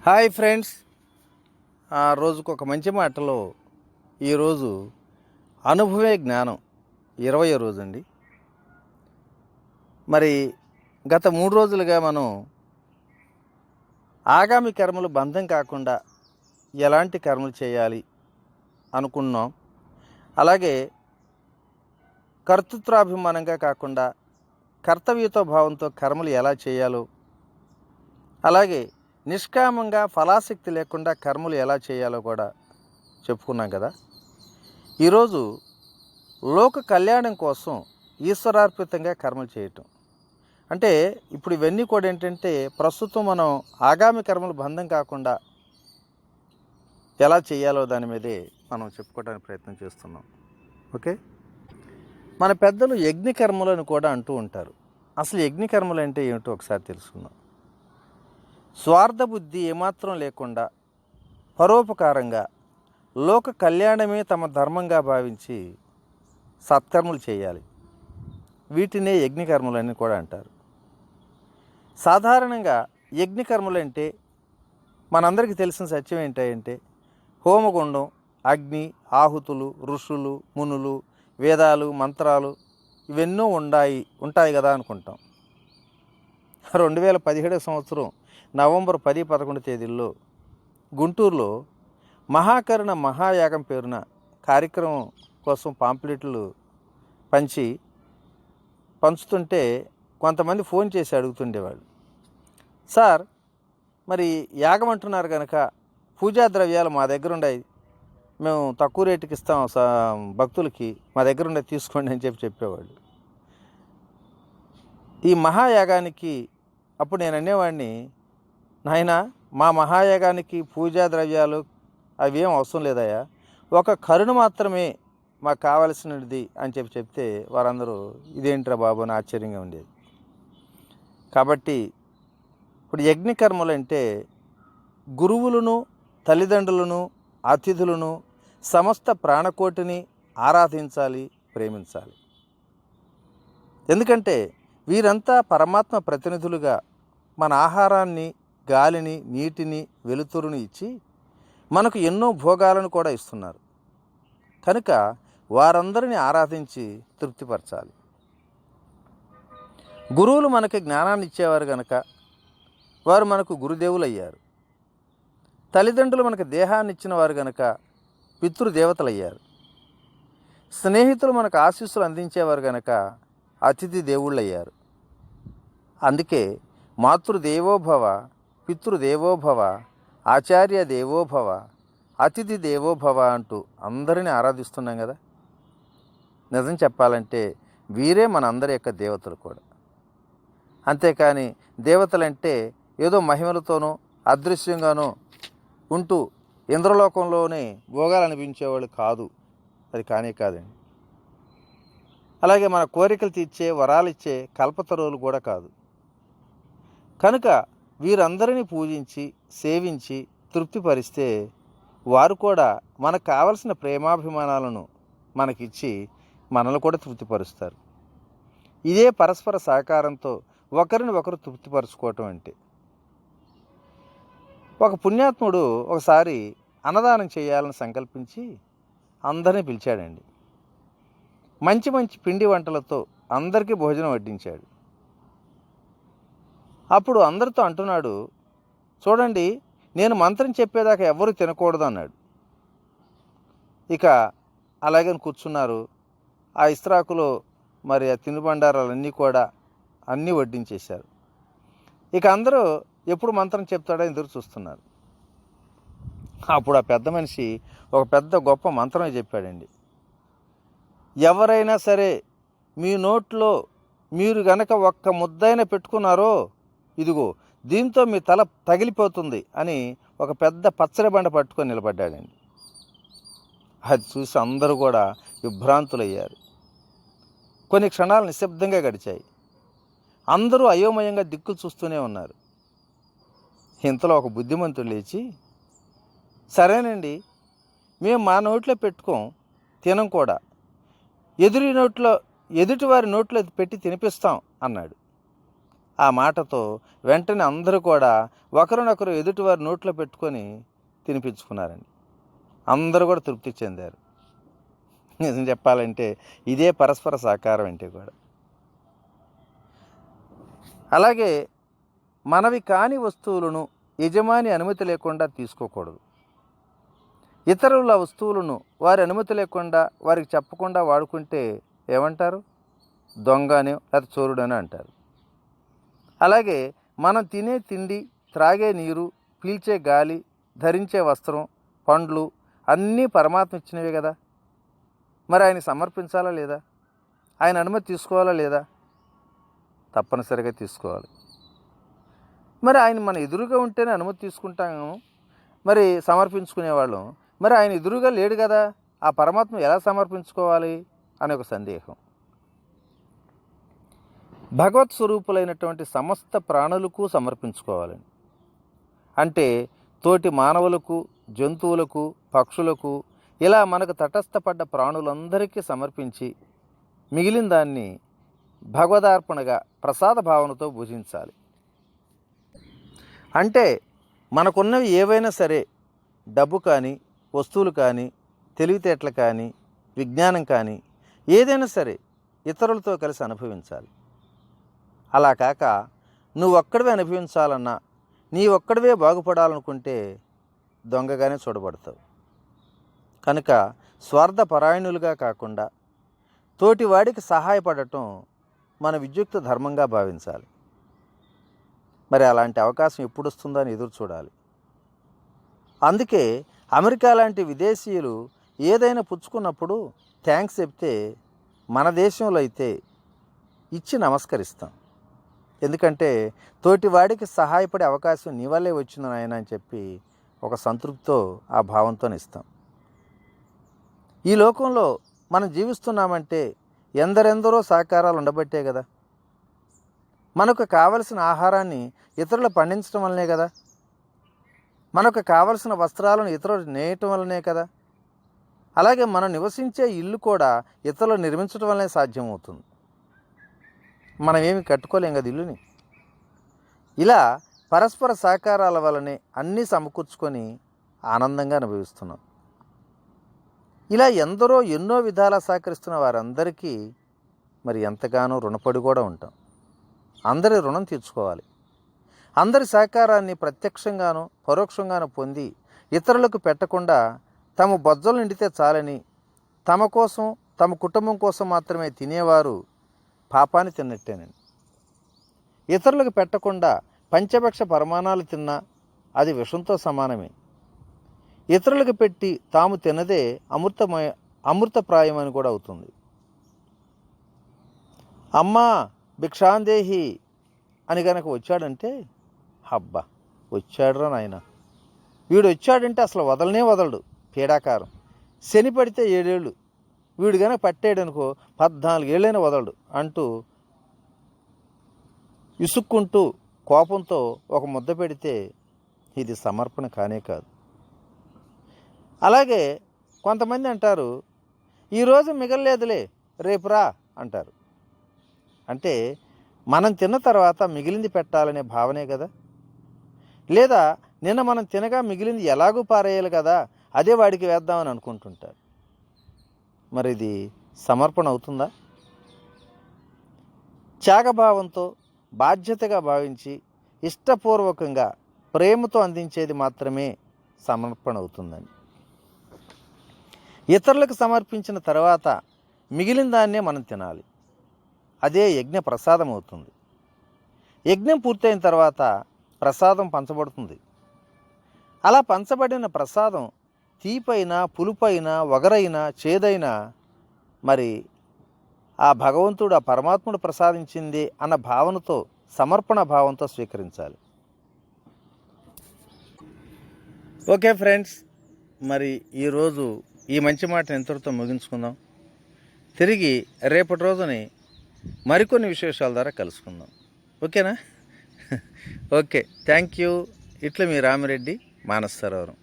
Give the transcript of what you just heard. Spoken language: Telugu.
హాయ్ ఫ్రెండ్స్, రోజుకు ఒక మంచి మాటలో ఈరోజు అనుభవే జ్ఞానం 20వ రోజు అండి. మరి గత 3 రోజులుగా మనం ఆగామి కర్మలు బంధం కాకుండా ఎలాంటి కర్మలు చేయాలి అనుకున్నాం. అలాగే కర్తృత్వాభిమానంగా కాకుండా కర్తవ్యతో భావంతో కర్మలు ఎలా చేయాలో, అలాగే నిష్కామంగా ఫలాసక్తి లేకుండా కర్మలు ఎలా చేయాలో కూడా చెప్పుకున్నాం కదా. ఈరోజు లోక కళ్యాణం కోసం ఈశ్వరార్పితంగా కర్మలు చేయటం అంటే ఇప్పుడు ఇవన్నీ కూడా ఏంటంటే ప్రస్తుతం మనం ఆగామి కర్మలు బంధం కాకుండా ఎలా చేయాలో దాని మీదే మనం చెప్పుకోవడానికి ప్రయత్నం చేస్తున్నాం. ఓకే, మన పెద్దలు యజ్ఞ కర్మలను కూడా అంటూ ఉంటారు. అసలు యజ్ఞ కర్మలు అంటే ఏమిటో ఒకసారి తెలుసుకుందాం. స్వార్థ బుద్ధి ఏమాత్రం లేకుండా పరోపకారంగా లోక కళ్యాణమే తమ ధర్మంగా భావించి సత్కర్మలు చేయాలి. వీటినే యజ్ఞకర్మలు అని కూడా అంటారు. సాధారణంగా యజ్ఞకర్మలు అంటే మనందరికీ తెలిసిన సత్యం ఏంటంటే హోమగుండం, అగ్ని, ఆహుతులు, ఋషులు, మునులు, వేదాలు, మంత్రాలు ఇవెన్నో ఉంటాయి కదా అనుకుంటాం. 2017 సంవత్సరం నవంబర్ 10-11 తేదీల్లో గుంటూరులో మహాకరుణ మహాయాగం పేరున కార్యక్రమం కోసం పాంప్లెట్లు పంచుతుంటే కొంతమంది ఫోన్ చేసి అడుగుతుండేవాళ్ళు, సార్ మరి యాగం అంటున్నారు కనుక పూజా ద్రవ్యాలు మా దగ్గర ఉన్నాయి, మేము తక్కువ రేటుకి ఇస్తాం భక్తులకి, మా దగ్గర ఉండే తీసుకోండి అని చెప్పేవాళ్ళు. ఈ మహాయాగానికి అప్పుడు నేను అనేవాడిని, నాయనా మా మహాయాగానికి పూజా ద్రవ్యాలు అవేం అవసరం లేదయ్యా, ఒక కరుణ మాత్రమే మాకు కావలసినది అని చెప్తే వారందరూ ఇదేంట్రా బాబు అని ఆశ్చర్యంగా ఉండేది. కాబట్టి ఇప్పుడు యజ్ఞకర్మలు అంటే గురువులను, తల్లిదండ్రులను, అతిథులను, సమస్త ప్రాణకోటిని ఆరాధించాలి, ప్రేమించాలి. ఎందుకంటే వీరంతా పరమాత్మ ప్రతినిధులుగా మన ఆహారాన్ని, గాలిని, నీటిని, వెలుతురుని ఇచ్చి మనకు ఎన్నో భోగాలను కూడా ఇస్తున్నారు కనుక వారందరిని ఆరాధించి తృప్తిపరచాలి. గురువులు మనకి జ్ఞానాన్ని ఇచ్చేవారు కనుక వారు మనకు గురుదేవులు అయ్యారు. తల్లిదండ్రులు మనకు దేహాన్ని ఇచ్చిన వారు కనుక పితృదేవతలు అయ్యారు. స్నేహితులు మనకు ఆశీస్సులు అందించేవారు కనుక అతిథి దేవుళ్ళు అయ్యారు. అందుకే మాతృదేవోభవ, పితృదేవోభవ, ఆచార్య దేవోభవ, అతిథి దేవోభవ అంటూ అందరినీ ఆరాధిస్తున్నాం కదా. నిజం చెప్పాలంటే వీరే మన అందరి యొక్క దేవతలు కూడా. అంతేకాని దేవతలంటే ఏదో మహిమలతోనో అదృశ్యంగానో ఉంటూ ఇంద్రలోకంలోనే భోగాలు అనిపించేవాళ్ళు కాదు, అది కానే కాదండి. అలాగే మన కోరికలు తీర్చే, వరాలిచ్చే కల్పతరువులు కూడా కాదు. కనుక వీరందరినీ పూజించి, సేవించి తృప్తిపరిస్తే వారు కూడా మనకు కావలసిన ప్రేమాభిమానాలను మనకిచ్చి మనల్ని కూడా తృప్తిపరుస్తారు. ఇదే పరస్పర సహకారంతో ఒకరిని ఒకరు తృప్తిపరచుకోవటం అంటే. ఒక పుణ్యాత్ముడు ఒకసారి అన్నదానం చేయాలని సంకల్పించి అందరినీ పిలిచాడండి. మంచి మంచి పిండి వంటలతో అందరికీ భోజనం వడ్డించాడు. అప్పుడు అందరితో అంటున్నాడు, చూడండి నేను మంత్రం చెప్పేదాకా ఎవరు తినకూడదు అన్నాడు. ఇక అలాగే కూర్చున్నారు. ఆ ఇస్త్రాకులో మరి ఆ తినుబండారాలన్నీ కూడా అన్నీ వడ్డించేశారు. ఇక అందరూ ఎప్పుడు మంత్రం చెప్తాడో ఎదురు చూస్తున్నారు. అప్పుడు ఆ పెద్ద మనిషి ఒక పెద్ద గొప్ప మంత్రం చెప్పాడండి. ఎవరైనా సరే మీ నోట్లో మీరు గనక ఒక్క ముద్దైనా పెట్టుకున్నారో ఇదిగో దీంతో మీ తల తగిలిపోతుంది అని ఒక పెద్ద పచ్చడి బండ పట్టుకొని నిలబడ్డాడండి. అది చూసి అందరూ కూడా విభ్రాంతులయ్యారు. కొన్ని క్షణాలు నిశ్శబ్దంగా గడిచాయి. అందరూ అయోమయంగా దిక్కులు చూస్తూనే ఉన్నారు. ఇంతలో ఒక బుద్ధిమంతుడు లేచి, సరేనండి మేము మా నోట్లో పెట్టుకోం, తినం కూడా, ఎదుటివారి నోట్లో పెట్టి తినిపిస్తాం అన్నాడు. ఆ మాటతో వెంటనే అందరూ కూడా ఒకరినొకరు ఎదుటివారి నోట్లో పెట్టుకొని తినిపించుకున్నారండి. అందరూ కూడా తృప్తి చెందారు. నిజం చెప్పాలంటే ఇదే పరస్పర సహకారం అంటే కూడా. అలాగే మనవి కాని వస్తువులను యజమాని అనుమతి లేకుండా తీసుకోకూడదు. ఇతరుల వస్తువులను వారి అనుమతి లేకుండా వారికి చెప్పకుండా వాడుకుంటే ఏమంటారు? దొంగనో లేదా చోరుడనో అంటారు. అలాగే మనం తినే తిండి, త్రాగే నీరు, పీల్చే గాలి, ధరించే వస్త్రం, పండ్లు అన్నీ పరమాత్మ ఇచ్చినవే కదా. మరి ఆయన సమర్పించాలా లేదా? ఆయన అనుమతి తీసుకోవాలా లేదా? తప్పనిసరిగా తీసుకోవాలి. మరి ఆయన మన ఎదురుగా ఉంటేనే అనుమతి తీసుకుంటాము, మరి సమర్పించుకునేవాళ్ళం. మరి ఆయన ఎదురుగా లేడు కదా, ఆ పరమాత్మ ఎలా సమర్పించుకోవాలి అనే ఒక సందేహం. భగవత్ స్వరూపులైనటువంటి సమస్త ప్రాణులకు సమర్పించుకోవాలని అంటే తోటి మానవులకు, జంతువులకు, పక్షులకు, ఇలా మనకు తటస్థపడ్డ ప్రాణులందరికీ సమర్పించి మిగిలిన దాన్ని భగవదార్పణగా ప్రసాద భావనతో భుజించాలి. అంటే మనకున్నవి ఏవైనా సరే, డబ్బు కానీ, వస్తువులు కానీ, తెలివితేటలు కానీ, విజ్ఞానం కానీ, ఏదైనా సరే ఇతరులతో కలిసి అనుభవించాలి. అలా కాక నువ్వు ఒక్కడివే అనుభవించాలన్నా, నీ ఒక్కడివే బాగుపడాలనుకుంటే దొంగగానే చూడబడతావు. కనుక స్వార్థపరాయణులుగా కాకుండా తోటివాడికి సహాయపడటం మన విద్యుక్త ధర్మంగా భావించాలి. మరి అలాంటి అవకాశం ఎప్పుడు వస్తుందో అని ఎదురు చూడాలి. అందుకే అమెరికా లాంటి విదేశీయులు ఏదైనా పుచ్చుకున్నప్పుడు థ్యాంక్స్ చెప్తే మన దేశంలో అయితే ఇచ్చి నమస్కరిస్తాం. ఎందుకంటే తోటివాడికి సహాయపడే అవకాశం నీ వల్లే వచ్చింది నాయన అని చెప్పి ఒక సంతృప్తితో ఆ భావంతో ఇస్తాం. ఈ లోకంలో మనం జీవిస్తున్నామంటే ఎందరెందరో సహకారాలు ఉండబట్టే కదా. మనకు కావలసిన ఆహారాన్ని ఇతరులు పండించడం వల్లనే కదా. మనకు కావలసిన వస్త్రాలను ఇతరులు నేయటం వల్లనే కదా. అలాగే మనం నివసించే ఇల్లు కూడా ఇతరులు నిర్మించడం వల్లనే సాధ్యమవుతుంది. మనం ఏమి కట్టుకోలేం కదా ఇల్లుని. ఇలా పరస్పర సహకారాల వల్లనే అన్నీ సమకూర్చుకొని ఆనందంగా అనుభవిస్తున్నాం. ఇలా ఎందరో ఎన్నో విధాలా సహకరిస్తున్న వారందరికీ మరి ఎంతగానో రుణపడి కూడా ఉంటాం. అందరి రుణం తీర్చుకోవాలి. అందరి సహకారాన్ని ప్రత్యక్షంగానూ పరోక్షంగానూ పొంది ఇతరులకు పెట్టకుండా తమ బొజ్జలు నిండితే చాలని, తమ కోసం తమ కుటుంబం కోసం మాత్రమే తినేవారు పాపాన్ని తిన్నట్టేనండి. ఇతరులకు పెట్టకుండా పంచభక్ష పరమాణాలు తిన్నా అది విషంతో సమానమే. ఇతరులకు పెట్టి తాము తినదే అమృతప్రాయం అని కూడా అవుతుంది. అమ్మా భిక్షాందేహి అని గనక వచ్చాడంటే, హబ్బా వచ్చాడురా నాయన, వీడు వచ్చాడంటే అసలు వదలనే వదలడు, పీడాకారం. శని పడితే 7 ఏళ్ళు, వీడు కనుక పట్టాడనుకో 14 ఏళ్ళైనా వదలడు అంటూ ఇసుక్కుంటూ కోపంతో ఒక ముద్ద పెడితే ఇది సమర్పణ కానే కాదు. అలాగే కొంతమంది అంటారు, ఈరోజు మిగలలేదులే రేపు రా అంటారు. అంటే మనం తిన్న తర్వాత మిగిలింది పెట్టాలనే భావనే కదా. లేదా నిన్న మనం తినగా మిగిలింది ఎలాగూ పారేయాలి కదా, అదే వాడికి వేద్దామని అనుకుంటుంటారు. మరి ఇది సమర్పణ అవుతుందా? త్యాగభావంతో బాధ్యతగా భావించి ఇష్టపూర్వకంగా ప్రేమతో అందించేది మాత్రమే సమర్పణ అవుతుందండి. ఇతరులకు సమర్పించిన తర్వాత మిగిలిన దాన్నే మనం తినాలి. అదే యజ్ఞ ప్రసాదం అవుతుంది. యజ్ఞం పూర్తయిన తర్వాత ప్రసాదం పంచబడుతుంది. అలా పంచబడిన ప్రసాదం తీపైన, పులుపైన, వగరైన, చేదైన మరి ఆ భగవంతుడు, ఆ పరమాత్ముడు ప్రసాదించింది అన్న భావనతో, సమర్పణ భావంతో స్వీకరించాలి. ఓకే ఫ్రెండ్స్, మరి ఈరోజు ఈ మంచి మాటను ఎంతటితో ముగించుకుందాం. తిరిగి రేపటి రోజుని మరికొన్ని విశేషాల ద్వారా కలుసుకుందాం. ఓకేనా? Okay, thank you. ఇట్లా మీ రామిరెడ్డి, మానస సరోవరం.